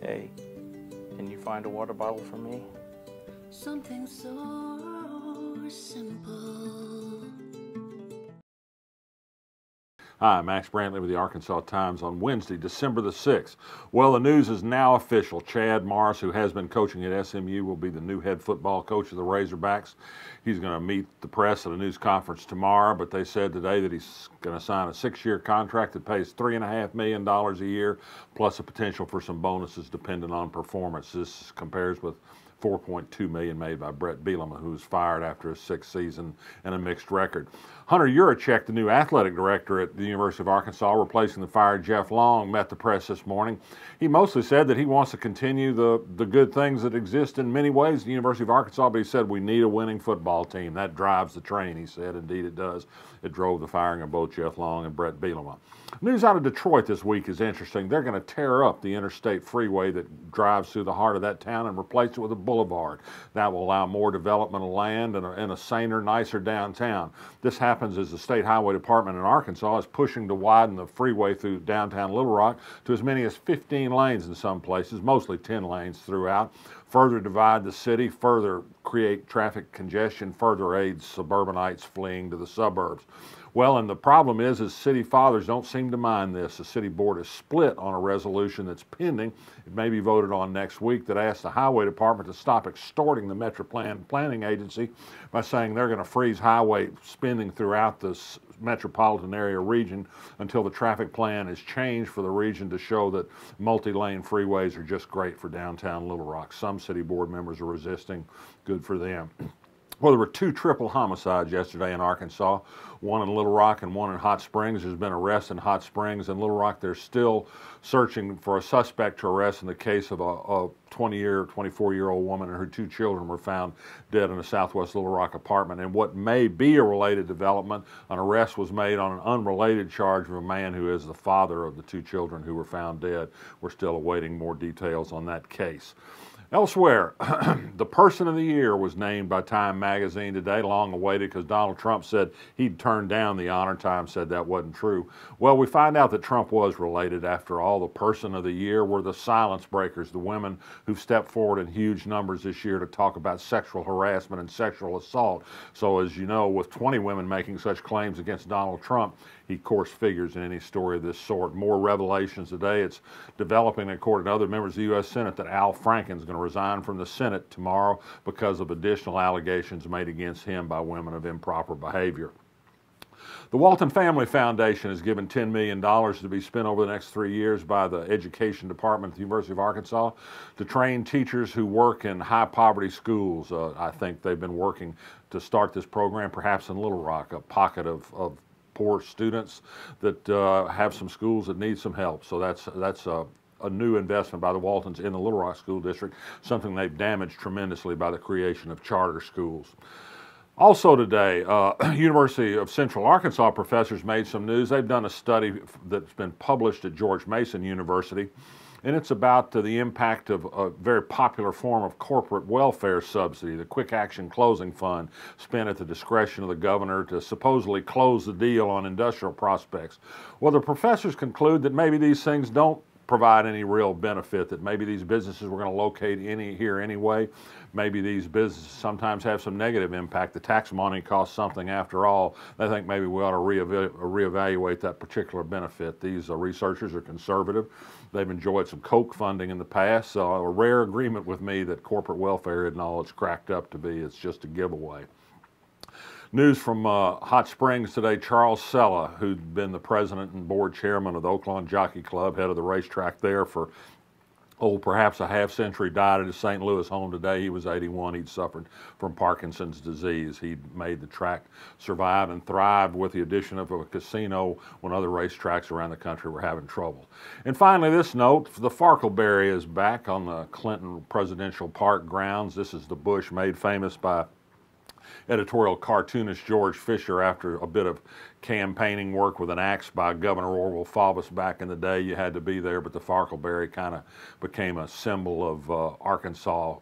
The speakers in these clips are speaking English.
Hey, can you find a water bottle for me? Something so simple. Hi, Max Brantley with the Arkansas Times on Wednesday, December the 6th. Well, the news is now official. Chad Morris, who has been coaching at SMU, will be the new head football coach of the Razorbacks. He's going to meet the press at a news conference tomorrow, but they said today that he's going to sign a 6-year contract that pays $3.5 million a year, plus a potential for some bonuses depending on performance. This compares with $4.2 million made by Brett Bielema, who was fired after his 6th season and a mixed record. Hunter Yurachek, the new athletic director at the University of Arkansas, replacing the fired Jeff Long, met the press this morning. He mostly said that he wants to continue the good things that exist in many ways at the University of Arkansas, but he said we need a winning football team. That drives the train, he said. Indeed it does. It drove the firing of both Jeff Long and Brett Bielema. News out of Detroit this week is interesting. They're going to tear up the interstate freeway that drives through the heart of that town and replace it with a boulevard. That will allow more development of land and a saner, nicer downtown. This happens as the State Highway Department in Arkansas is pushing to widen the freeway through downtown Little Rock to as many as 15 lanes in some places, mostly 10 lanes throughout. Further divide the city, further create traffic congestion, further aid suburbanites fleeing to the suburbs. Well, and the problem is city fathers don't seem to mind this. The city board is split on a resolution that's pending. It may be voted on next week that asks the highway department to stop extorting the Metro Planning Agency by saying they're going to freeze highway spending throughout this metropolitan area region until the traffic plan is changed for the region to show that multi-lane freeways are just great for downtown Little Rock. Some city board members are resisting. Good for them. Well, there were 2 triple homicides yesterday in Arkansas, one in Little Rock and one in Hot Springs. There's been arrests in Hot Springs and Little Rock. They're still searching for a suspect to arrest in the case of a 24-year-old woman and her 2 children were found dead in a southwest Little Rock apartment. And what may be a related development, an arrest was made on an unrelated charge of a man who is the father of the 2 children who were found dead. We're still awaiting more details on that case. Elsewhere, the Person of the Year was named by Time magazine today, long awaited because Donald Trump said he'd turned down the honor. Time said that wasn't true. Well, we find out that Trump was related after all. The Person of the Year were the silence breakers, the women who've stepped forward in huge numbers this year to talk about sexual harassment and sexual assault. So as you know, with 20 women making such claims against Donald Trump, he, of course, figures in any story of this sort. More revelations today. It's developing, according to other members of the U.S. Senate, that Al Franken's going to resign from the Senate tomorrow because of additional allegations made against him by women of improper behavior. The Walton Family Foundation has given $10 million to be spent over the next 3 years by the Education Department at the University of Arkansas to train teachers who work in high-poverty schools. I think they've been working to start this program perhaps in Little Rock, a pocket of poor students that have some schools that need some help. So that's a new investment by the Waltons in the Little Rock School District, something they've damaged tremendously by the creation of charter schools. Also today, University of Central Arkansas professors made some news. They've done a study that's been published at George Mason University, and it's about the impact of a very popular form of corporate welfare subsidy, the Quick Action Closing Fund, spent at the discretion of the governor to supposedly close the deal on industrial prospects. Well, the professors conclude that maybe these things don't provide any real benefit, that maybe these businesses were going to locate here anyway. Maybe these businesses sometimes have some negative impact. The tax money costs something after all. They think maybe we ought to reevaluate that particular benefit. These researchers are conservative. They've enjoyed some Koch funding in the past, so a rare agreement with me that corporate welfare isn't all it's cracked up to be. It's just a giveaway. News from Hot Springs today, Charles Cella, who'd been the president and board chairman of the Oaklawn Jockey Club, head of the racetrack there for, perhaps a half century, died at his St. Louis home today. He was 81. He'd suffered from Parkinson's disease. He'd made the track survive and thrive with the addition of a casino when other racetracks around the country were having trouble. And finally, this note, the Farkleberry is back on the Clinton Presidential Park grounds. This is the bush made famous by editorial cartoonist George Fisher after a bit of campaigning work with an axe by Governor Orville Faubus back in the day. You had to be there, but the Farkleberry kind of became a symbol of Arkansas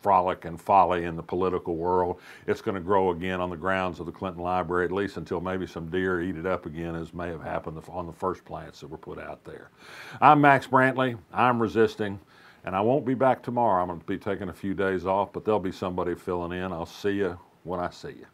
frolic and folly in the political world. It's going to grow again on the grounds of the Clinton Library, at least until maybe some deer eat it up again, as may have happened on the first plants that were put out there. I'm Max Brantley. I'm resisting. And I won't be back tomorrow. I'm going to be taking a few days off, but there'll be somebody filling in. I'll see you when I see you.